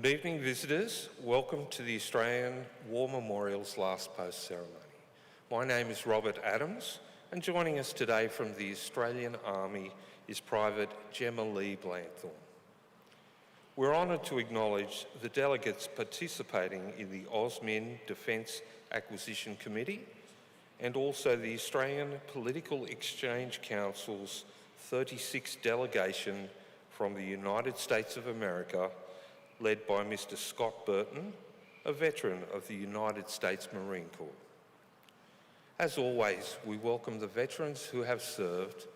Good evening, visitors. Welcome to the Australian War Memorial's Last Post ceremony. My name is Robert Adams, and joining us today from the Australian Army is Private Gemma Lee Blanthorne. We're honoured to acknowledge the delegates participating in the AUSMIN Defence Acquisition Committee and also the Australian Political Exchange Council's 36th delegation from the United States of America, led by Mr. Scott Burton, a veteran of the United States Marine Corps. As always, we welcome the veterans who have served,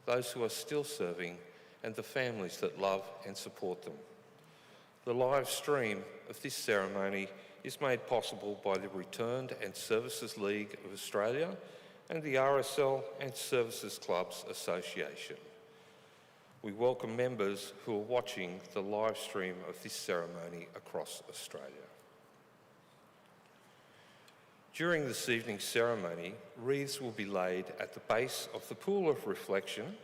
those who are still serving, and the families that love and support them. The live stream of this ceremony is made possible by the Returned and Services League of Australia and the RSL and Services Clubs Association. We welcome members who are watching the live stream of this ceremony across Australia. During this evening's ceremony, wreaths will be laid at the base of the Pool of Reflection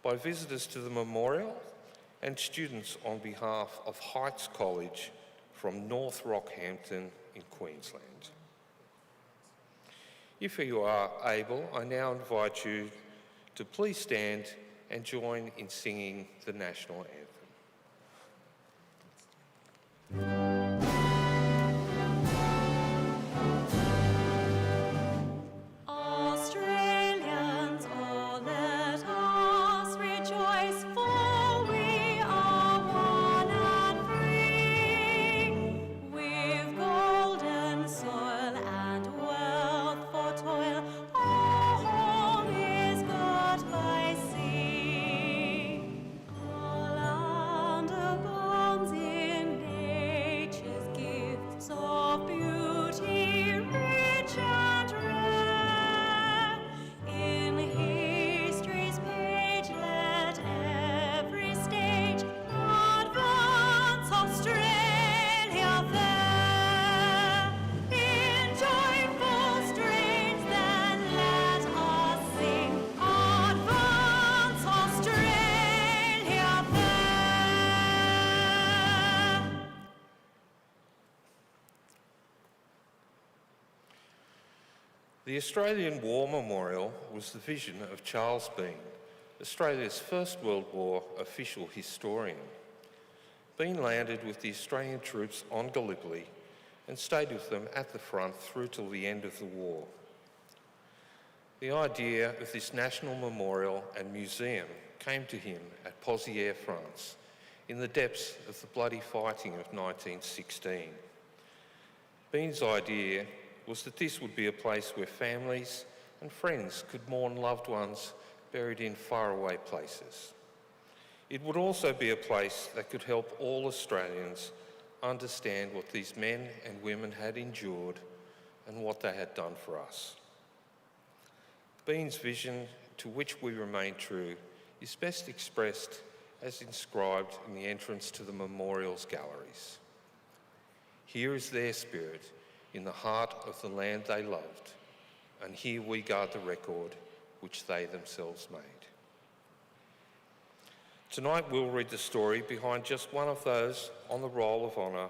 by visitors to the memorial and students on behalf of Heights College from North Rockhampton in Queensland. If you are able, I now invite you to please stand and join in singing the national anthem. The Australian War Memorial was the vision of Charles Bean, Australia's First World War official historian. Bean landed with the Australian troops on Gallipoli and stayed with them at the front through till the end of the war. The idea of this national memorial and museum came to him at Pozières, France, in the depths of the bloody fighting of 1916. Bean's idea was that this would be a place where families and friends could mourn loved ones buried in faraway places. It would also be a place that could help all Australians understand what these men and women had endured and what they had done for us. Bean's vision, to which we remain true, is best expressed as inscribed in the entrance to the memorial's galleries. Here is their spirit, in the heart of the land they loved, and here we guard the record which they themselves made. Tonight we'll read the story behind just one of those on the Roll of Honour,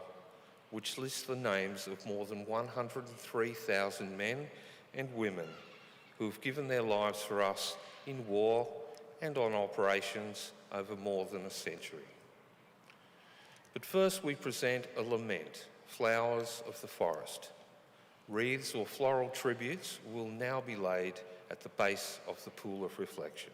which lists the names of more than 103,000 men and women who have given their lives for us in war and on operations over more than a century. But first we present a lament, Flowers of the Forest. Wreaths or floral tributes will now be laid at the base of the Pool of Reflection.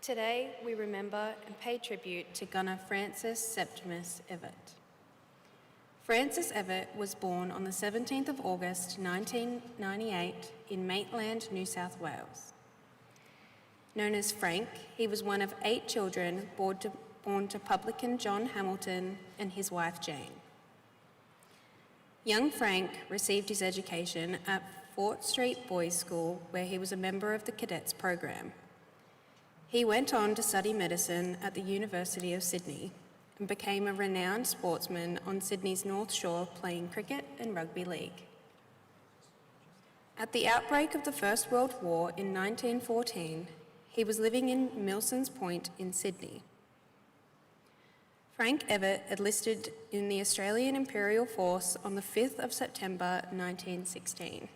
Today, we remember and pay tribute to Gunner Francis Septimus Evatt. Francis Evatt was born on the 17th of August 1998 in Maitland, New South Wales. Known as Frank, he was one of 8 children born to publican John Hamilton and his wife Jane. Young Frank received his education at Fort Street Boys' School, where he was a member of the cadets program. He went on to study medicine at the University of Sydney and became a renowned sportsman on Sydney's North Shore, playing cricket and rugby league. At the outbreak of the First World War in 1914, he was living in Milsons Point in Sydney. Frank Evatt enlisted in the Australian Imperial Force on the 5th of September 1916.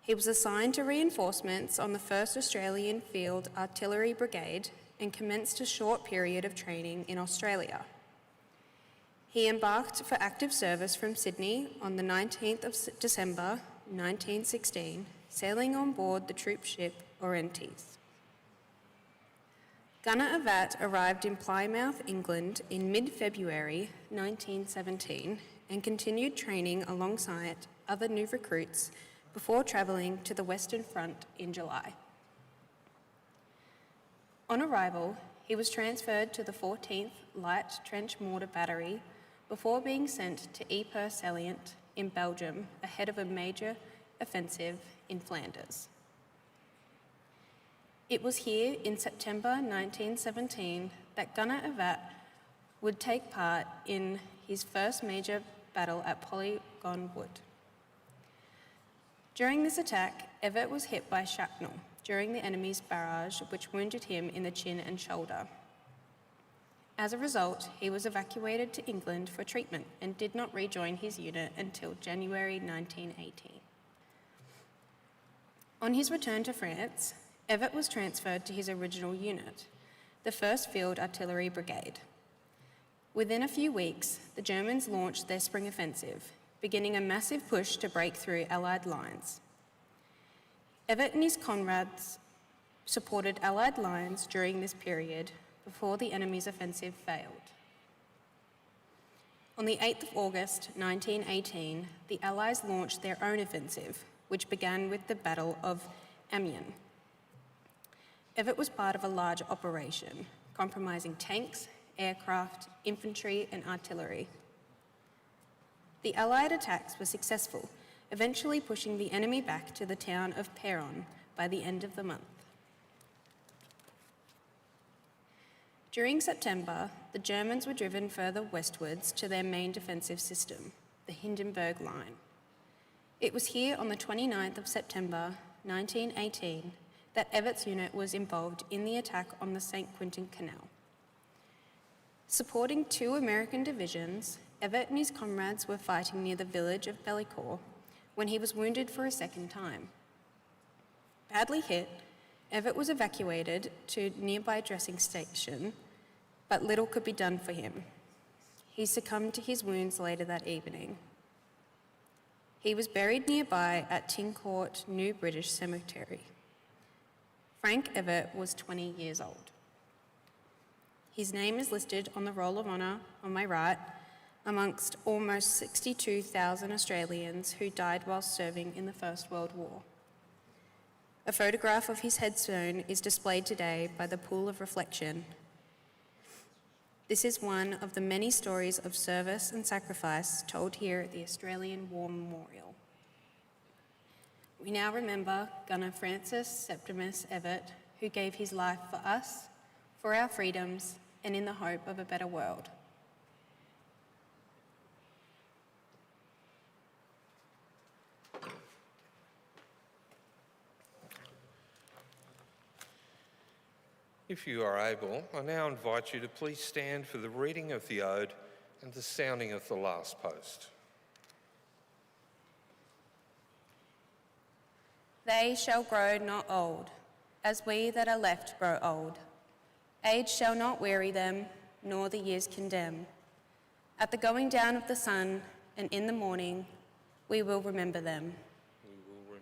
He was assigned to reinforcements on the 1st Australian Field Artillery Brigade and commenced a short period of training in Australia. He embarked for active service from Sydney on the 19th of December 1916, sailing on board the troop ship Orontes. Gunner Evatt arrived in Plymouth, England in mid-February 1917 and continued training alongside other new recruits before travelling to the Western Front in July. On arrival, he was transferred to the 14th Light Trench Mortar Battery before being sent to Ypres Salient in Belgium ahead of a major offensive in Flanders. It was here in September 1917 that Gunner Evatt would take part in his first major battle at Polygon Wood. During this attack, Evatt was hit by shrapnel during the enemy's barrage, which wounded him in the chin and shoulder. As a result, he was evacuated to England for treatment and did not rejoin his unit until January 1918. On his return to France, Evatt was transferred to his original unit, the 1st Field Artillery Brigade. Within a few weeks, the Germans launched their spring offensive, beginning a massive push to break through Allied lines. Evatt and his comrades supported Allied lines during this period before the enemy's offensive failed. On the 8th of August 1918, the Allies launched their own offensive, which began with the Battle of Amiens. Evatt was part of a large operation, comprising tanks, aircraft, infantry and artillery. The Allied attacks were successful, eventually pushing the enemy back to the town of Péronne by the end of the month. During September, the Germans were driven further westwards to their main defensive system, the Hindenburg Line. It was here on the 29th of September 1918 that Evatt's unit was involved in the attack on the St. Quentin Canal. Supporting 2 American divisions, Evatt and his comrades were fighting near the village of Bellicourt when he was wounded for a second time. Badly hit, Evatt was evacuated to a nearby dressing station, but little could be done for him. He succumbed to his wounds later that evening. He was buried nearby at Tincourt New British Cemetery. Frank Evatt was 20 years old. His name is listed on the Roll of Honour on my right, amongst almost 62,000 Australians who died while serving in the First World War. A photograph of his headstone is displayed today by the Pool of Reflection. This is one of the many stories of service and sacrifice told here at the Australian War Memorial. We now remember Gunner Francis Septimus Evatt, who gave his life for us, for our freedoms, and in the hope of a better world. If you are able, I now invite you to please stand for the reading of the ode and the sounding of the last post. They shall grow not old, as we that are left grow old. Age shall not weary them, nor the years condemn. At the going down of the sun and in the morning, we will remember them. We will. 'em.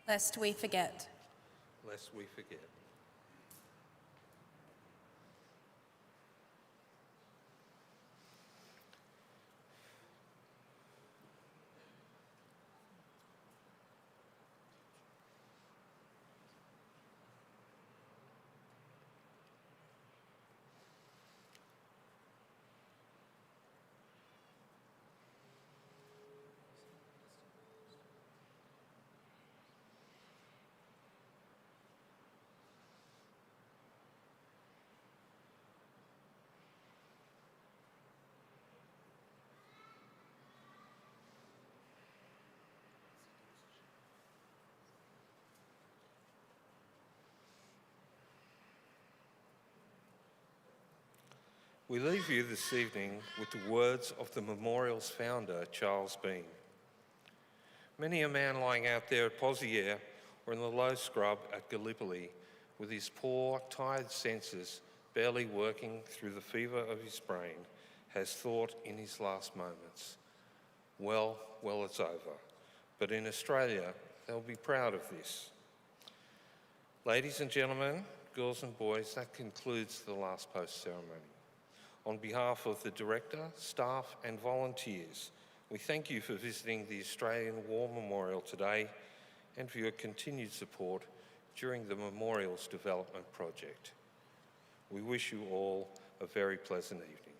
lest we forget. lest we forget. We leave you this evening with the words of the memorial's founder, Charles Bean. Many a man lying out there at Poziere or in the low scrub at Gallipoli with his poor, tired senses barely working through the fever of his brain has thought in his last moments, well, it's over. But in Australia, they'll be proud of this. Ladies and gentlemen, girls and boys, that concludes the last post ceremony. On behalf of the Director, staff and volunteers, we thank you for visiting the Australian War Memorial today and for your continued support during the memorial's development project. We wish you all a very pleasant evening.